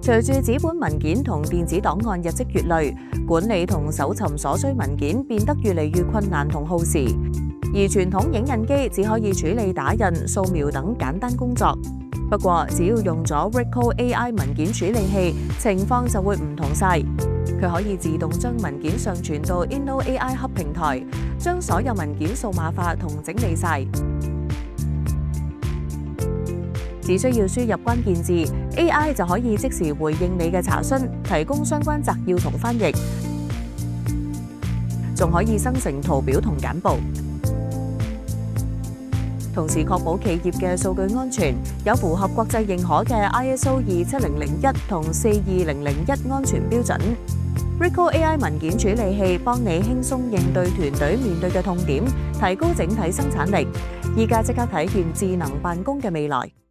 隨住紙本文件同電子檔案日積月累，管理同搜尋所需文件變得越嚟越困難同耗時，而傳統影印機只可以處理打印、掃描等簡單工作。不過，只要用咗 Ricoh AI 文件處理器，情況就會唔同晒。佢可以自動將文件上傳到 InnoAI Hub 平台，將所有文件數碼化同整理晒。只需要輸入關鍵字 ，AI 就可以即時回應你嘅查詢，提供相關摘要同翻譯，仲可以生成圖表同簡報。同時確保企業嘅數據安全，有符合國際認可嘅 ISO 27001同42001安全標準。Ricoh AI 文件處理器幫你輕鬆應對團隊面對嘅痛點，提高整體生產力。依家即刻體驗智能辦公嘅未來。